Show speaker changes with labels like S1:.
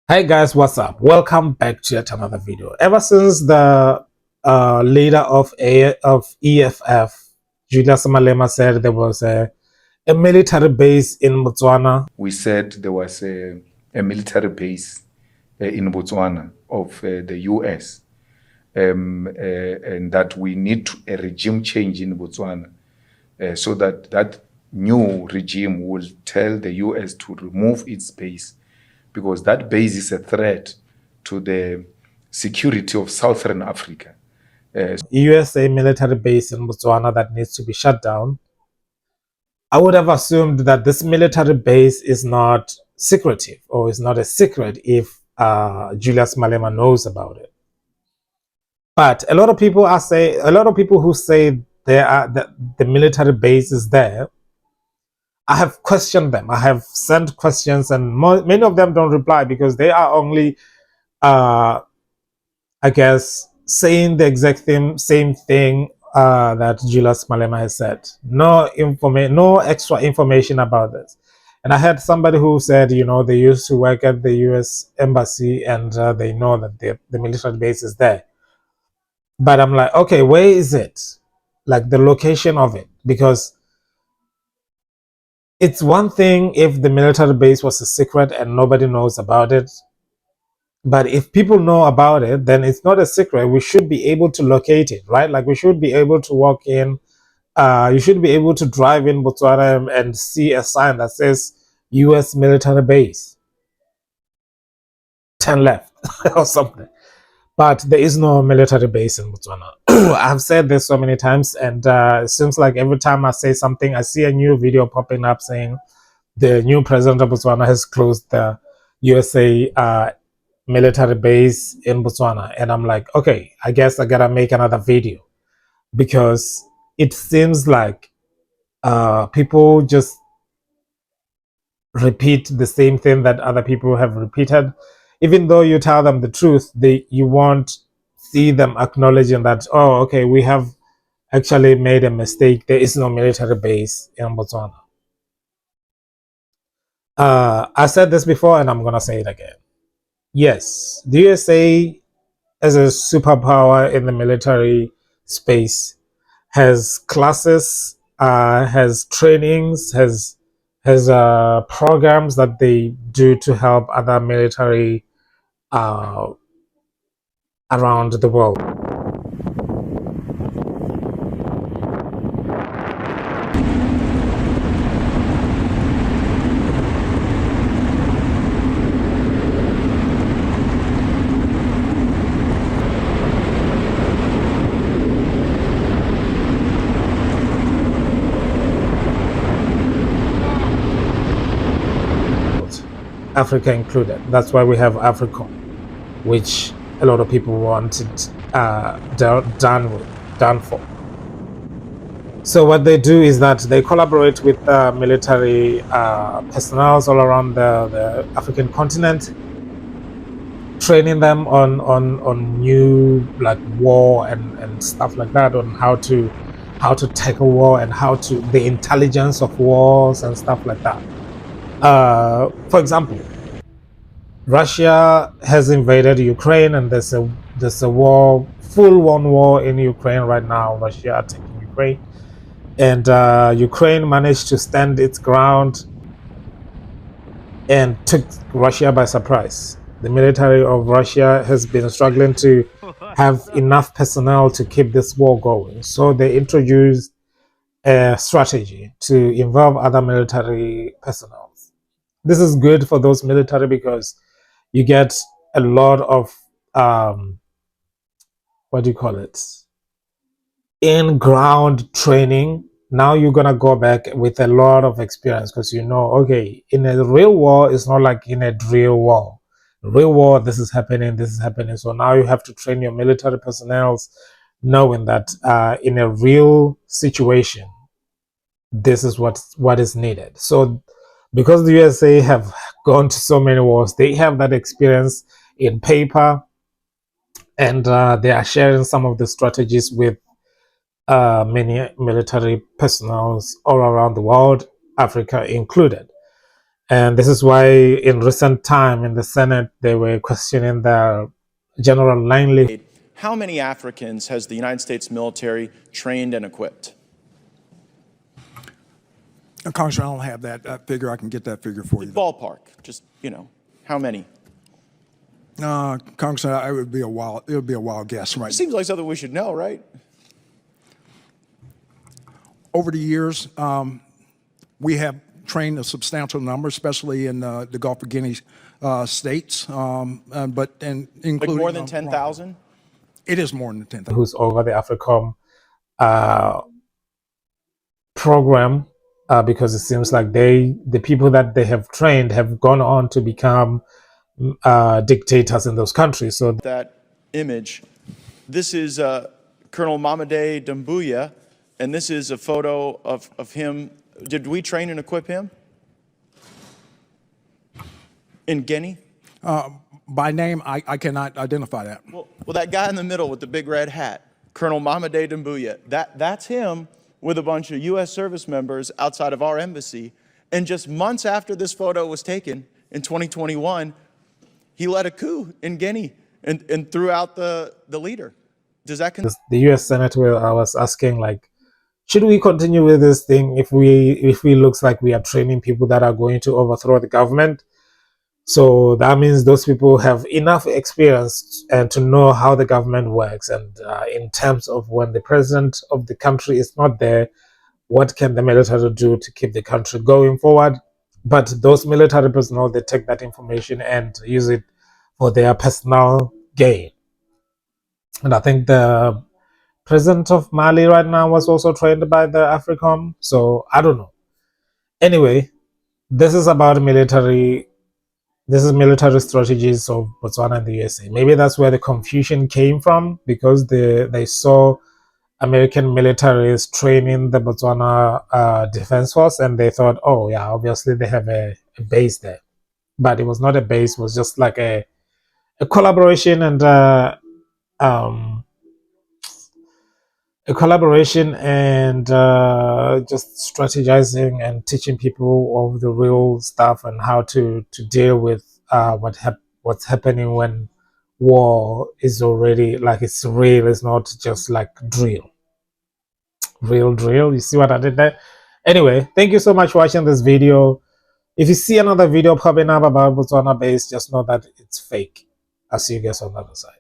S1: Hey guys, what's up? Welcome back to yet another video. Ever since the leader of EFF, Julius Malema, said there was a military base in Botswana.
S2: We said there was a military base in Botswana of the US, and that we need a regime change in Botswana so that that new regime will tell the US to remove its base, because that base is a threat to the security of Southern Africa.
S1: USA military base in Botswana that needs to be shut down. I would have assumed that this military base is not secretive or is not a secret if Julius Malema knows about it. But a lot of people who say the military base is there, I have questioned them. I have sent questions, and many of them don't reply because they are only, I guess, saying the exact same thing that Julius Malema has said. No extra information about this. And I had somebody who said, they used to work at the U.S. embassy and they know that the military base is there. But I'm like, okay, where is it? Like the location of it? Because it's one thing if the military base was a secret and nobody knows about it. But if people know about it, then it's not a secret. We should be able to locate it, right? Like we should be able to walk in. You should be able to drive in Botswana and see a sign that says U.S. military base. 10 left or something. But there is no military base in Botswana. I've said this so many times, and it seems like every time I say something, I see a new video popping up saying the new president of Botswana has closed the USA military base in Botswana. And I'm like, okay, I guess I gotta make another video because it seems like people just repeat the same thing that other people have repeated. Even though you tell them the truth, you won't see them acknowledging that, oh, okay, we have actually made a mistake. There is no military base in Botswana. I said this before and I'm going to say it again. Yes, the USA as a superpower in the military space has classes, has trainings, has programs that they do to help other military around the world. Africa included. That's why we have AFRICOM, which a lot of people wanted done for. So what they do is that they collaborate with military personnel all around the African continent, training them on new like war and stuff like that, on how to tackle war and the intelligence of wars and stuff like that. For example, Russia has invaded Ukraine, and there's a war, full-on war in Ukraine right now. Russia attacking Ukraine, and Ukraine managed to stand its ground and took Russia by surprise. The military of Russia has been struggling to have enough personnel to keep this war going, so they introduced a strategy to involve other military personnel. This is good for those military because you get a lot of what do you call it, in-ground training. Now you're gonna go back with a lot of experience because okay, in a real war, it's not like in a drill war. Real war, this is happening. So now you have to train your military personnel knowing that in a real situation, this is what is needed. So because the USA have gone to so many wars, they have that experience in paper, and they are sharing some of the strategies with many military personnel all around the world, Africa included. And this is why in recent time in the Senate, they were questioning the General Langley.
S3: How many Africans has the United States military trained and equipped?
S4: Congressman, I don't have that figure. I can get that figure for you.
S3: Ballpark, just, how many?
S4: Congressman, it would be a wild guess right now.
S3: Seems like something we should know, right?
S4: Over the years, we have trained a substantial number, especially in the Gulf of Guinea states, but including
S3: Like more than 10,000?
S4: It is more than 10,000.
S1: Who's over the AFRICOM program, because it seems like the people that they have trained have gone on to become dictators in those countries. So
S3: that image, this is Colonel Mamade Doumbouya, and this is a photo of him. Did we train and equip him in Guinea?
S4: By name, I cannot identify that.
S3: Well, that guy in the middle with the big red hat, Colonel Mamade Doumbouya, that's him with a bunch of U.S. service members outside of our embassy. And just months after this photo was taken in 2021, he led a coup in Guinea and threw out the leader. Does that
S1: the U.S. Senate, where I was asking, like, should we continue with this thing if we looks like we are training people that are going to overthrow the government? So that means those people have enough experience and to know how the government works. And in terms of when the president of the country is not there, what can the military do to keep the country going forward? But those military personnel, they take that information and use it for their personal gain. And I think the president of Mali right now was also trained by the AFRICOM. So I don't know. Anyway, this is about military. This is military strategies of Botswana and the USA. Maybe that's where the confusion came from, because they saw American militaries training the Botswana Defense Force, and they thought, oh yeah, obviously they have a base there. But it was not a base, it was just like a collaboration and just strategizing and teaching people of the real stuff and how to deal with what's happening when war is already like it's real. It's not just like real drill. You see what I did there? Anyway, thank you so much for watching this video. If you see another video popping up about Botswana base, just know that it's fake. I'll see you guys on the other side.